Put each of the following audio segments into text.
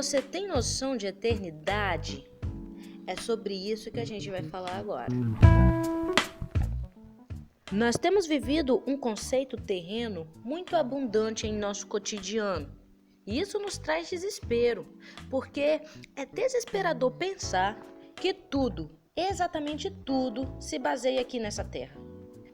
Você tem noção de eternidade? É sobre isso que a gente vai falar agora. Nós temos vivido um conceito terreno muito abundante em nosso cotidiano. E isso nos traz desespero, porque é desesperador pensar que tudo, exatamente tudo, se baseia aqui nessa terra.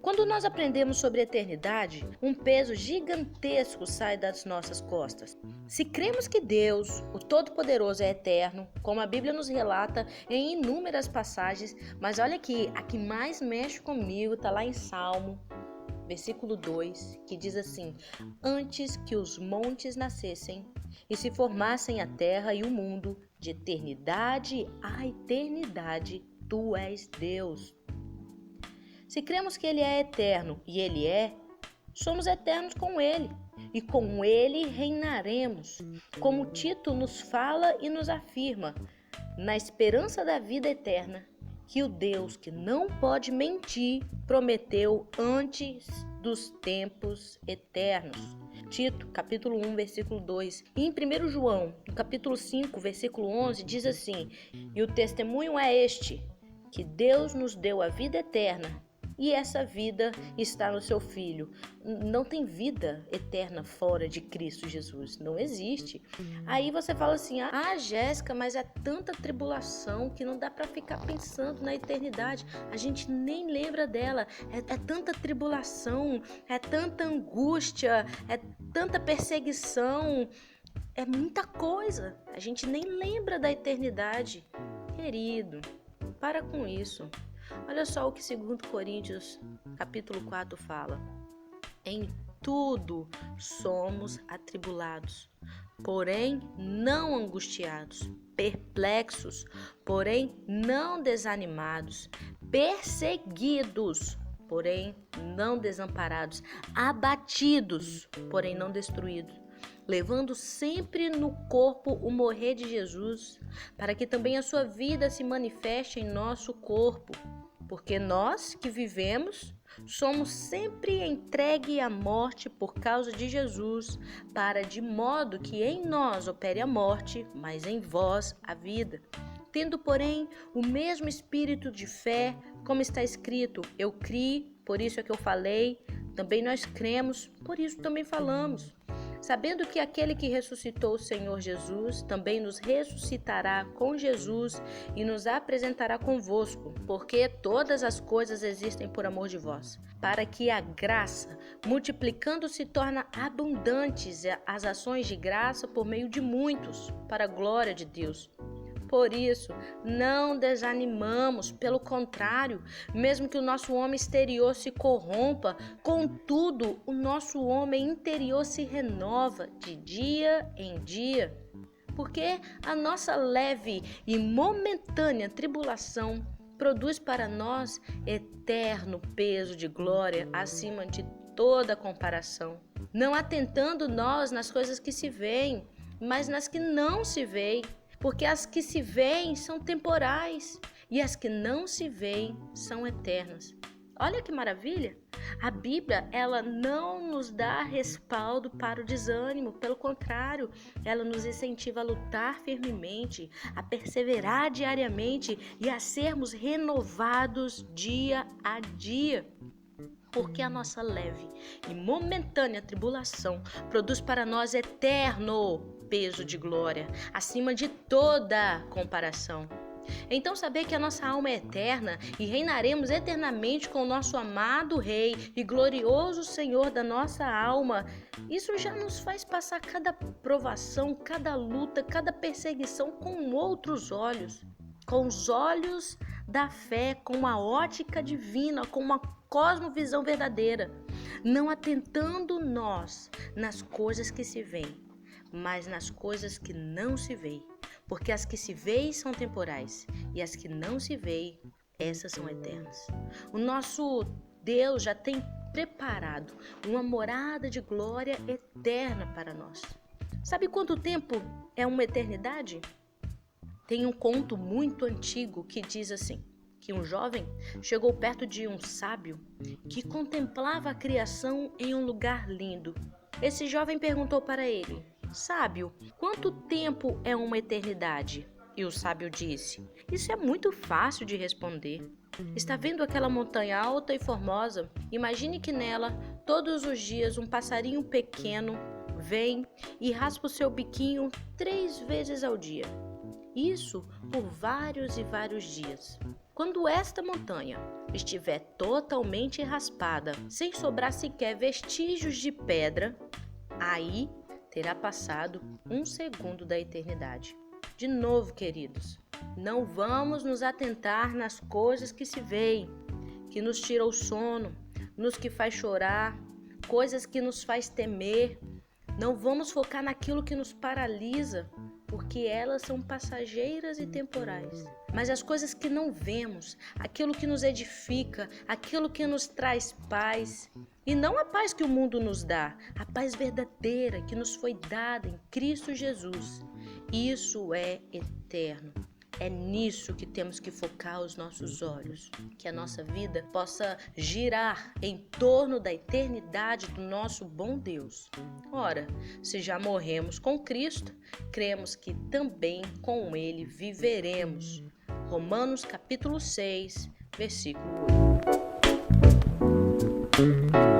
Quando nós aprendemos sobre a eternidade, um peso gigantesco sai das nossas costas. Se cremos que Deus, o Todo-Poderoso, é eterno, como a Bíblia nos relata em inúmeras passagens, mas olha aqui, a que mais mexe comigo está lá em Salmo, versículo 2, que diz assim: antes que os montes nascessem e se formassem a terra e o mundo, de eternidade a eternidade, tu és Deus. Se cremos que Ele é eterno e Ele é, somos eternos com Ele e com Ele reinaremos, como Tito nos fala e nos afirma, na esperança da vida eterna, que o Deus que não pode mentir prometeu antes dos tempos eternos. Tito, capítulo 1, versículo 2. E em 1 João, no capítulo 5, versículo 11, diz assim: e o testemunho é este, que Deus nos deu a vida eterna, e essa vida está no seu Filho. Não tem vida eterna fora de Cristo Jesus. Não existe. Aí você fala assim: Jéssica, mas é tanta tribulação que não dá para ficar pensando na eternidade. A gente nem lembra dela. É tanta tribulação, é tanta angústia, é tanta perseguição. É muita coisa. A gente nem lembra da eternidade. Querido, para com isso. Olha só o que 2 Coríntios, capítulo 4 fala. Em tudo somos atribulados, porém não angustiados, perplexos, porém não desanimados, perseguidos, porém não desamparados, abatidos, porém não destruídos, levando sempre no corpo o morrer de Jesus, para que também a sua vida se manifeste em nosso corpo. Porque nós que vivemos somos sempre entregue à morte por causa de Jesus, para de modo que em nós opere a morte, mas em vós a vida. Tendo, porém, o mesmo espírito de fé, como está escrito: eu criei, por isso é que eu falei, também nós cremos, por isso também falamos. Sabendo que aquele que ressuscitou o Senhor Jesus também nos ressuscitará com Jesus e nos apresentará convosco, porque todas as coisas existem por amor de vós, para que a graça, multiplicando-se, torne abundantes as ações de graça por meio de muitos, para a glória de Deus. Por isso, não desanimamos, pelo contrário, mesmo que o nosso homem exterior se corrompa, contudo, o nosso homem interior se renova de dia em dia. Porque a nossa leve e momentânea tribulação produz para nós eterno peso de glória acima de toda comparação. Não atentando nós nas coisas que se veem, mas nas que não se veem. Porque as que se veem são temporais e as que não se veem são eternas. Olha que maravilha! A Bíblia, ela não nos dá respaldo para o desânimo, pelo contrário, ela nos incentiva a lutar firmemente, a perseverar diariamente e a sermos renovados dia a dia. Porque a nossa leve e momentânea tribulação produz para nós eterno peso de glória, acima de toda comparação. Então saber que a nossa alma é eterna e reinaremos eternamente com o nosso amado Rei e glorioso Senhor da nossa alma, isso já nos faz passar cada provação, cada luta, cada perseguição com outros olhos, com os olhos da fé, com uma ótica divina, com uma cosmovisão verdadeira, não atentando nós nas coisas que se veem, mas nas coisas que não se veem, porque as que se veem são temporais e as que não se veem, essas são eternas. O nosso Deus já tem preparado uma morada de glória eterna para nós. Sabe quanto tempo é uma eternidade? Tem um conto muito antigo que diz assim, que um jovem chegou perto de um sábio que contemplava a criação em um lugar lindo. Esse jovem perguntou para ele: sábio, quanto tempo é uma eternidade? E o sábio disse: isso é muito fácil de responder. Está vendo aquela montanha alta e formosa? Imagine que nela, todos os dias, um passarinho pequeno vem e raspa o seu biquinho 3 vezes ao dia. Isso por vários e vários dias. Quando esta montanha estiver totalmente raspada, sem sobrar sequer vestígios de pedra, aí terá passado 1 segundo da eternidade. De novo, queridos, não vamos nos atentar nas coisas que se veem, que nos tiram o sono, nos que faz chorar, coisas que nos faz temer. Não vamos focar naquilo que nos paralisa, porque elas são passageiras e temporais. Mas as coisas que não vemos, aquilo que nos edifica, aquilo que nos traz paz, e não a paz que o mundo nos dá, a paz verdadeira que nos foi dada em Cristo Jesus. Isso é eterno. É nisso que temos que focar os nossos olhos, que a nossa vida possa girar em torno da eternidade do nosso bom Deus. Ora, se já morremos com Cristo, cremos que também com Ele viveremos. Romanos capítulo 6, versículo 8.